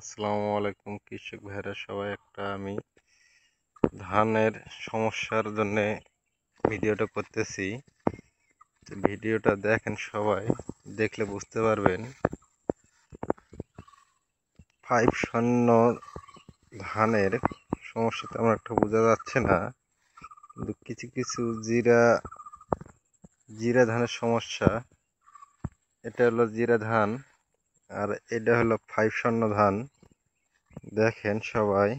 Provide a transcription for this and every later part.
আসসালামু আলাইকুম কৃষক ভাইরা সবাই। আমি ধানের সমস্যার জন্য ভিডিওটা করতেছি। তো ভিডিওটা দেখেন সবাই, দেখলে বুঝতে পারবেন। 5 শূন্য ধানের সমস্যা তেমন একটা বোঝা যাচ্ছে না, কিন্তু কিছু কিছু জিরা জিরা ধানের সমস্যা। এটা হলো জিরা ধান, আর এটা হলো 5 শূন্য ধান। দেখেন সবাই,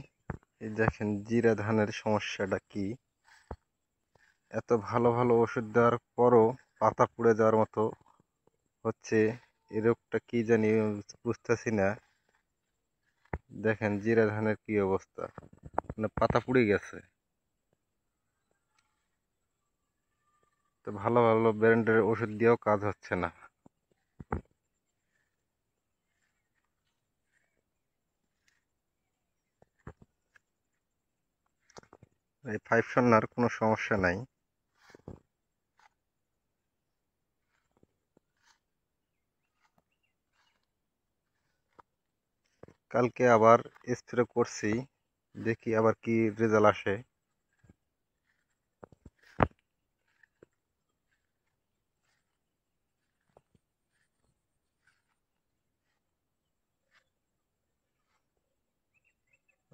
এই দেখেন জিরা ধানের সমস্যাটা কি। এত ভালো ভালো ওষুধ দেওয়ার পরও পাতা পুড়ে যাওয়ার মতো হচ্ছে। এই রোগটা কি জানি, বুঝতেছি না। দেখেন জিরা ধানের কি অবস্থা, মানে পাতা পুড়ে গেছে। তো ভালো ভালো ব্র্যান্ডের ওষুধ দিয়েও কাজ হচ্ছে না। এই 5 শূন্যর কোনো সমস্যা নাই। কালকে আবার স্প্রে করছি, দেখি আবার কি রেজাল্ট আসে।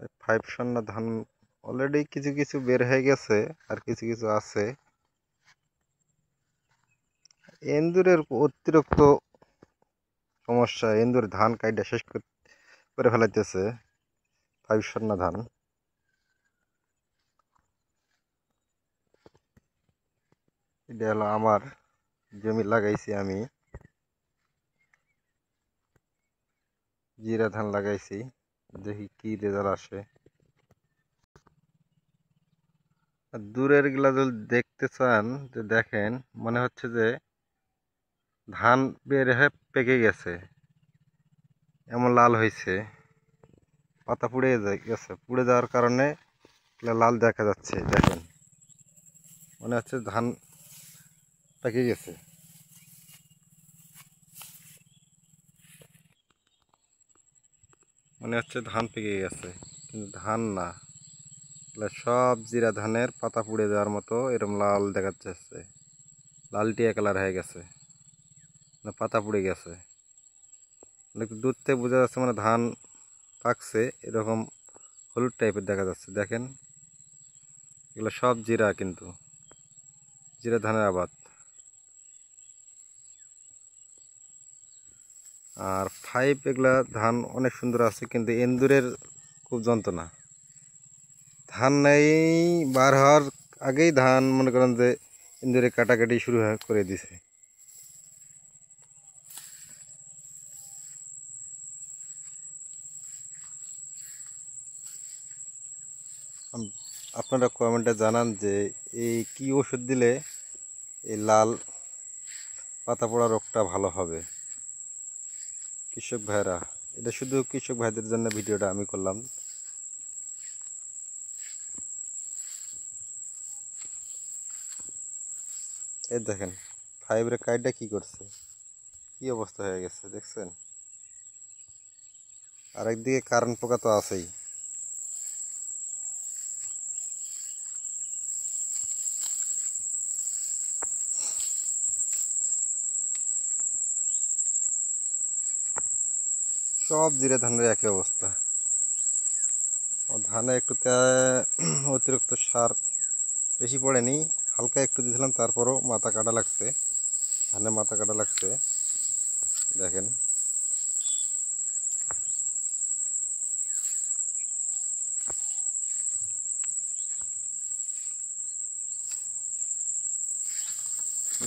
এই 5 শূন্য ধান অলরেডি কিছু কিছু বের হয়ে গেছে, আর কিছু কিছু আছে। এন্দুরের অতিরিক্ত সমস্যা, এন্দুর ধান কাইটা শেষ করে ফেলাইতেছে। 5 শূন্য ধান, এটা হলো আমার জমি, লাগাইছি আমি জিরা ধান লাগাইছি, দেখি কি রেজাল্ট আসে। আর দূরের গুলা যদি দেখতে চান, যে দেখেন মনে হচ্ছে যে ধান বের হয়ে পেকে গেছে, এমন লাল হয়েছে। পাতা পুড়ে গেছে, পুড়ে যাওয়ার কারণে লাল দেখা যাচ্ছে। দেখেন মনে হচ্ছে ধান পেকে গেছে। মনে হচ্ছে ধান পেকে গেছে, কিন্তু ধান না। সব জিরা ধানের পাতা পুড়ে যাওয়ার মতো এরকম লাল দেখা যাচ্ছে, লালটিয়া কালার হয়ে গেছে, না পাতা পুড়ে গেছে। একটু দূর থেকে বোঝা যাচ্ছে মানে ধান পাকছে, এরকম হলুদ টাইপের দেখা যাচ্ছে। দেখেন এগুলো সব জিরা, কিন্তু জিরা ধানের আবাদ। আর 5 এগুলা ধান অনেক সুন্দর আছে, কিন্তু এন্দুরের খুব যন্ত্রণা। ধান নেই বার হওয়ার আগেই ধান মনে করেন যে ইন্দুরে কাটাকাটি শুরু করে দিছে। আপনারা কমেন্টে জানান যে এই কি ওষুধ দিলে এই লাল পাতা পোড়া রোগটা ভালো হবে। কৃষক ভাইরা, এটা শুধু কৃষক ভাইদের জন্য ভিডিওটা আমি করলাম। এই দেখেন 5 এর কাইটটা কি করছে, কি অবস্থা হয়ে গেছে দেখছেন। আর একদিকে কারেন্ট পোকা তো আছেই। সব জিরে ধানের একই অবস্থা। ধানে একটু অতিরিক্ত সার বেশি পড়েনি, হালকা একটু দিয়েছিলাম, তারপরও মাথা কাটা লাগছে, ধানে মাথা কাটা লাগছে। দেখেন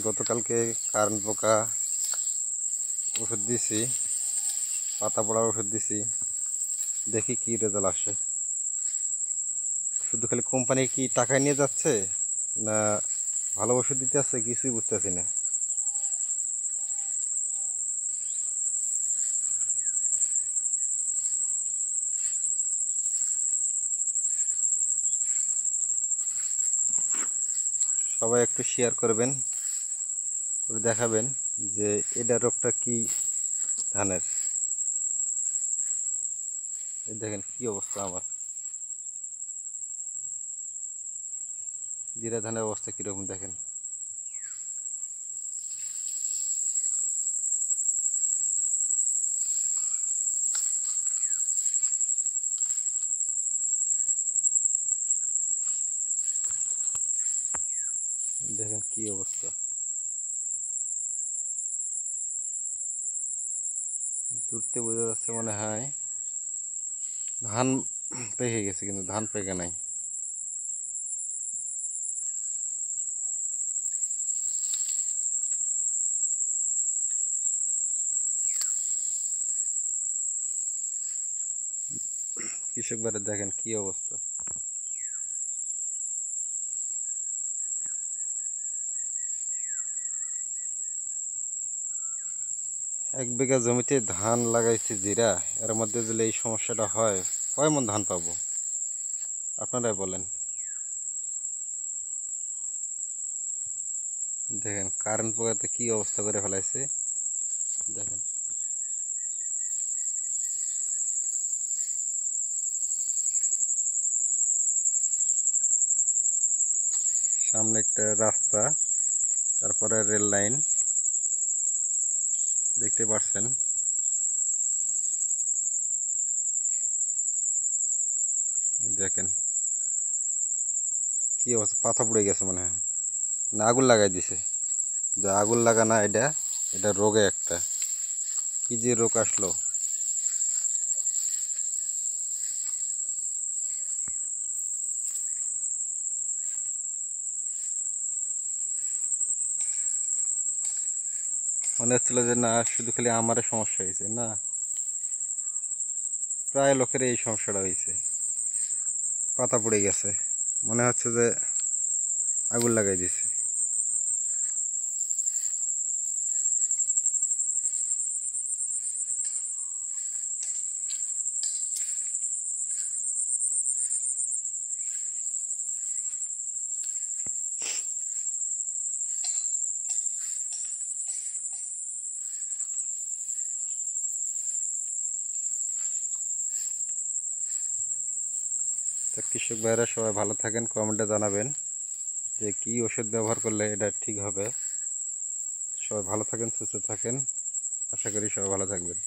গতকালকে কারেন্ট পোকা ওষুধ দিছি, পাতা পড়ার ওষুধ দিছি, দেখি কি রেজাল্ট আসে। শুধু খালি কোম্পানি কি টাকায় নিয়ে যাচ্ছে, না ভালো ওষুধ দিতে আছে, কিছুই বুঝতেছি না। সবাই একটু শেয়ার করবেন, করে দেখাবেন যে এটা রোগটা কি ধানের। এই দেখেন কি অবস্থা আমার জিরা ধানের অবস্থা কিরকম দেখেন। দেখেন কি অবস্থা, দূরতে বোঝা যাচ্ছে মনে হয় ধান পেকে গেছে, কিন্তু ধান পেকে নাই। কৃষক বাড়ি দেখেন কি অবস্থা। এক বিঘা জমিতে ধান লাগাইছি জিরা, এর মধ্যে যদি এই সমস্যাটা হয় কয় মন ধান পাবো আপনারাই বলেন। দেখেন কারেন্ট পোকাতে কি অবস্থা করে ফেলাইছে দেখেন। সামনে একটা রাস্তা, তারপরে রেল লাইন দেখতে পাচ্ছেন। দেখেন কি অবস্থা, পাতা পড়ে গেছে মনে হয়, না আগুন লাগাই দিছে। যে আগুন লাগা না, এটা এটা রোগে একটা কি যে রোগ আসলো। মনে হচ্ছিল যে না শুধু খালি আমারই সমস্যা হয়েছে, না প্রায় লোকের এই সমস্যাটা হয়েছে, পাতা পড়ে গেছে, মনে হচ্ছে যে আগুন লাগাই দিছে। তো কৃষক ভাইরা সবাই ভালো থাকেন, কমেন্টে জানাবেন যে কি ওষুধ ব্যবহার করলে এটা ঠিক হবে। সবাই ভালো থাকেন, সুস্থ থাকেন, আশা করি সবাই ভালো থাকবেন।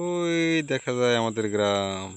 ওই দেখা যায় আমাদের গ্রাম।